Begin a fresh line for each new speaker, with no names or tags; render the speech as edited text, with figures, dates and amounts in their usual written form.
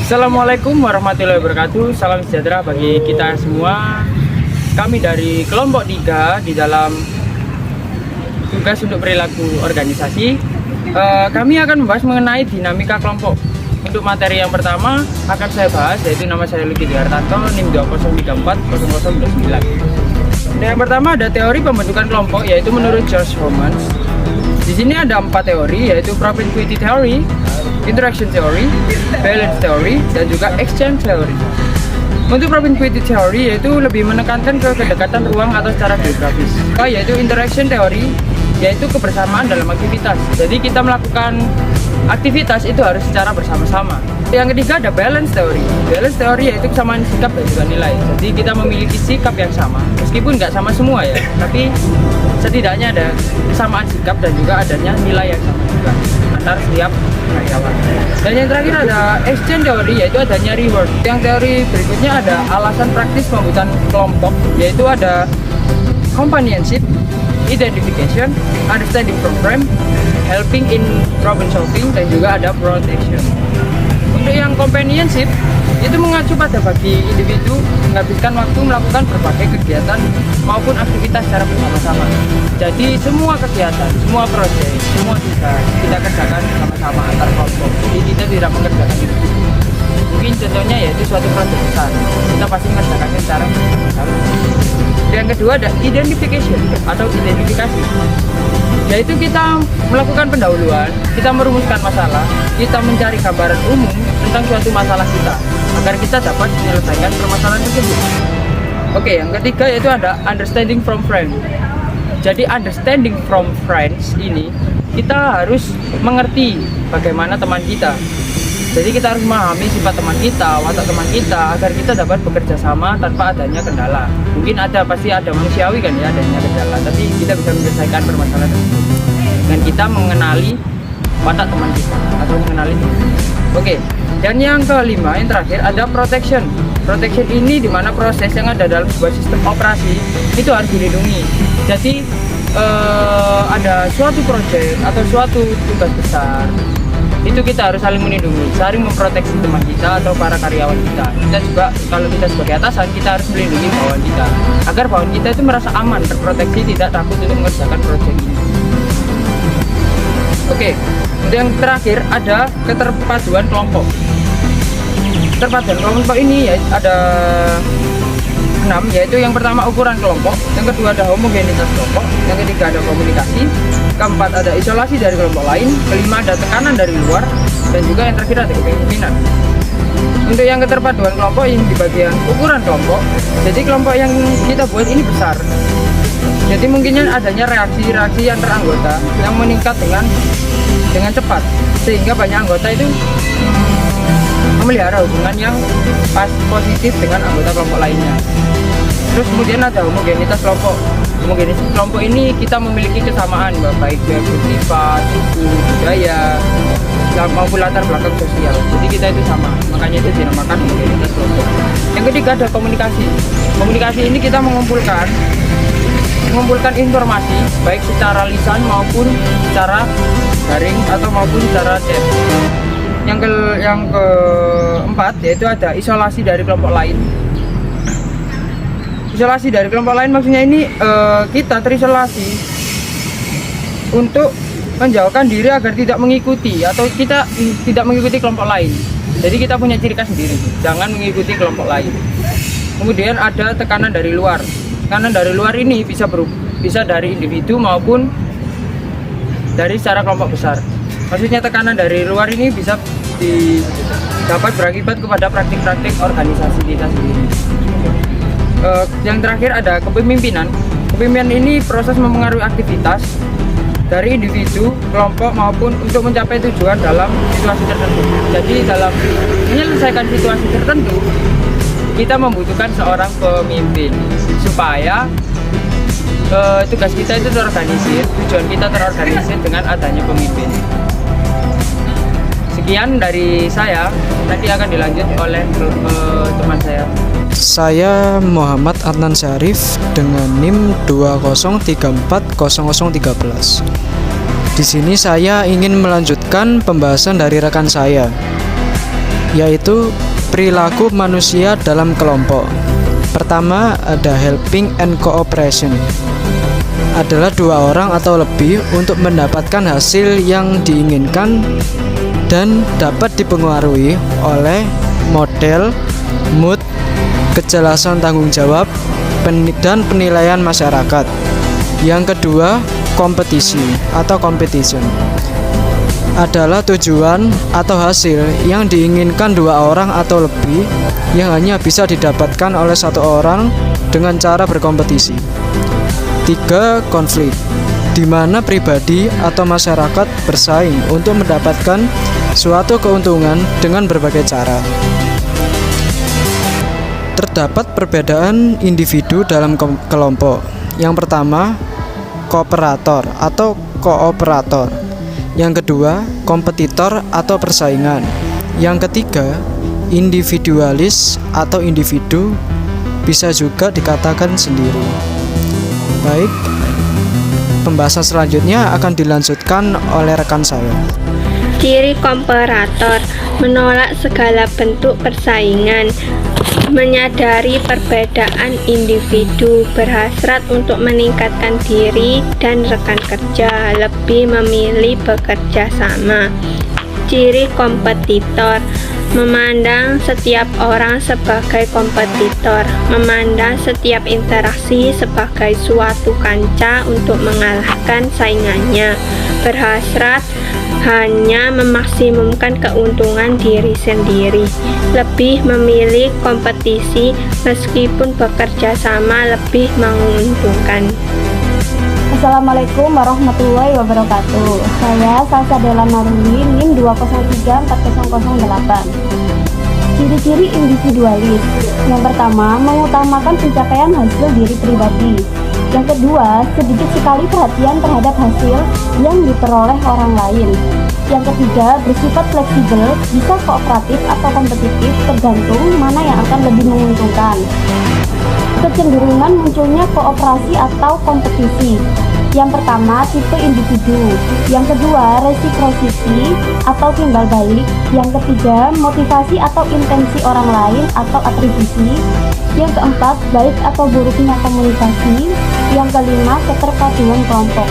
Assalamualaikum warahmatullahi wabarakatuh. Salam sejahtera bagi kita semua. Kami dari kelompok 3 di dalam tugas untuk perilaku organisasi. Kami akan membahas mengenai dinamika kelompok. Untuk materi yang pertama akan saya bahas, yaitu nama saya Luki Dihartanto, NIM 20340029. Yang pertama ada teori pembentukan kelompok, yaitu menurut George Homans. Di sini ada 4 teori, yaitu propinquity theory, interaction theory, balance theory, dan juga exchange theory. Untuk propinquity theory yaitu lebih menekankan ke kedekatan ruang atau secara geografis. Yaitu interaction theory, yaitu kebersamaan dalam aktivitas. Jadi kita melakukan aktivitas itu harus secara bersama-sama. Yang ketiga ada balance theory. Balance theory yaitu kesamaan sikap dan juga nilai. Jadi kita memiliki sikap yang sama, meskipun nggak sama semua ya, tapi setidaknya ada kesamaan sikap dan juga adanya nilai yang sama juga antar setiap karyawan. Dan yang terakhir ada exchange theory, yaitu adanya reward. Yang teori berikutnya ada alasan praktis pembuatan kelompok, yaitu ada companionship, identification, understanding program, helping in problem solving, dan juga ada protection. Untuk yang companionship itu mengacu pada bagi individu menghabiskan waktu melakukan berbagai kegiatan maupun aktivitas secara bersama-sama. Jadi semua kegiatan, semua proyek, semua tugas kita kerjakan bersama-sama antar kelompok. Jadi kita tidak mengerjakan individu. Mungkin contohnya yaitu suatu proyek besar, kita pasti mengerjakannya secara bersama-sama. Yang kedua ada identification atau identifikasi, yaitu kita melakukan pendahuluan, kita merumuskan masalah, kita mencari gambaran umum tentang suatu masalah kita agar kita dapat menyelesaikan permasalahan tersebut. Oke, yang ketiga yaitu ada understanding from friends. Jadi understanding from friends ini kita harus mengerti bagaimana teman kita. Jadi kita harus memahami sifat teman kita, watak teman kita agar kita dapat bekerja sama tanpa adanya kendala. Mungkin pasti ada manusiawi kan ya adanya kendala, tapi kita bisa menyelesaikan permasalahan tersebut dengan kita mengenali watak teman kita atau mengenali teman. Oke, dan yang kelima, yang terakhir ada protection. Protection ini dimana proses yang ada dalam sebuah sistem operasi itu harus dilindungi. Jadi ada suatu proyek atau suatu tugas besar, itu kita harus saling melindungi, saling memproteksi teman kita atau para karyawan kita. Kita juga kalau kita sebagai atasan, kita harus melindungi bawahan kita agar bawahan kita itu merasa aman, terproteksi, tidak takut untuk mengerjakan proyek ini. Oke, yang terakhir ada keterpaduan kelompok. Keterpaduan kelompok ini ya ada 6, yaitu yang pertama ukuran kelompok, yang kedua ada homogenitas kelompok, yang ketiga ada komunikasi, keempat ada isolasi dari kelompok lain, kelima ada tekanan dari luar, dan juga yang terakhir ada kepemimpinan. Untuk yang keterpaduan kelompok ini di bagian ukuran kelompok, jadi kelompok yang kita buat ini besar, jadi mungkinnya adanya reaksi-reaksi antar anggota yang meningkat dengan cepat, sehingga banyak anggota itu memelihara hubungan yang positif dengan anggota kelompok lainnya. Terus kemudian ada homogenitas kelompok. Homogenitas kelompok ini kita memiliki kesamaan baik dari sifat, suku, budaya, maupun latar belakang sosial. Jadi kita itu sama, makanya itu dinamakan homogenitas kelompok. Yang ketiga ada komunikasi. Komunikasi ini kita mengumpulkan informasi baik secara lisan maupun secara daring atau maupun secara chat. Yang keempat yaitu ada isolasi dari kelompok lain. Isolasi dari kelompok lain maksudnya ini kita terisolasi untuk menjauhkan diri agar tidak mengikuti atau kita tidak mengikuti kelompok lain. Jadi kita punya ciri khas sendiri, jangan mengikuti kelompok lain. Kemudian ada tekanan dari luar. Tekanan dari luar ini bisa dari individu maupun dari secara kelompok besar. Maksudnya tekanan dari luar ini bisa dapat berakibat kepada praktik-praktik organisasi kita sendiri. Yang terakhir ada kepemimpinan. Kepemimpinan ini proses mempengaruhi aktivitas dari individu, kelompok maupun untuk mencapai tujuan dalam situasi tertentu. Jadi dalam menyelesaikan situasi tertentu, kita membutuhkan seorang pemimpin supaya tugas kita itu terorganisir, tujuan kita terorganisir dengan adanya pemimpin. Sekian dari saya, nanti akan dilanjut oleh teman saya.
Saya Muhammad Adnan Syarif dengan NIM 20340013. Di sini saya ingin melanjutkan pembahasan dari rekan saya, yaitu perilaku manusia dalam kelompok. Pertama ada helping and cooperation. Adalah dua orang atau lebih untuk mendapatkan hasil yang diinginkan dan dapat dipengaruhi oleh model, mood, kejelasan tanggung jawab, dan penilaian masyarakat. Yang kedua, kompetisi atau competition. Adalah tujuan atau hasil yang diinginkan dua orang atau lebih yang hanya bisa didapatkan oleh satu orang dengan cara berkompetisi. 3. Konflik, di mana pribadi atau masyarakat bersaing untuk mendapatkan suatu keuntungan dengan berbagai cara. Terdapat perbedaan individu dalam kelompok. Yang pertama, kooperator atau kooperator. Yang kedua, kompetitor atau persaingan. Yang ketiga, individualis atau individu, bisa juga dikatakan sendiri. Baik, pembahasan selanjutnya akan dilanjutkan oleh rekan saya.
Ciri komparator: menolak segala bentuk persaingan, menyadari perbedaan individu, berhasrat untuk meningkatkan diri dan rekan kerja, lebih memilih bekerja sama. Ciri kompetitor: memandang setiap orang sebagai kompetitor, memandang setiap interaksi sebagai suatu kancah untuk mengalahkan saingannya, berhasrat hanya memaksimumkan keuntungan diri sendiri, lebih memilih kompetisi meskipun bekerja sama lebih menguntungkan.
Assalamualaikum warahmatullahi wabarakatuh. Saya Salsabella Maruli, NIM 2034008. Ciri-ciri individualis. Yang pertama, mengutamakan pencapaian hasil diri pribadi. Yang kedua, sedikit sekali perhatian terhadap hasil yang diperoleh orang lain. Yang ketiga, bersifat fleksibel, bisa kooperatif atau kompetitif, tergantung mana yang akan lebih menguntungkan. Kecenderungan munculnya kooperasi atau kompetisi. Yang pertama, tipe individu. Yang kedua, reciprocity atau timbal balik. Yang ketiga, motivasi atau intensi orang lain atau atribusi. Yang keempat, baik atau buruknya komunikasi. Yang kelima, keterpaduan kelompok.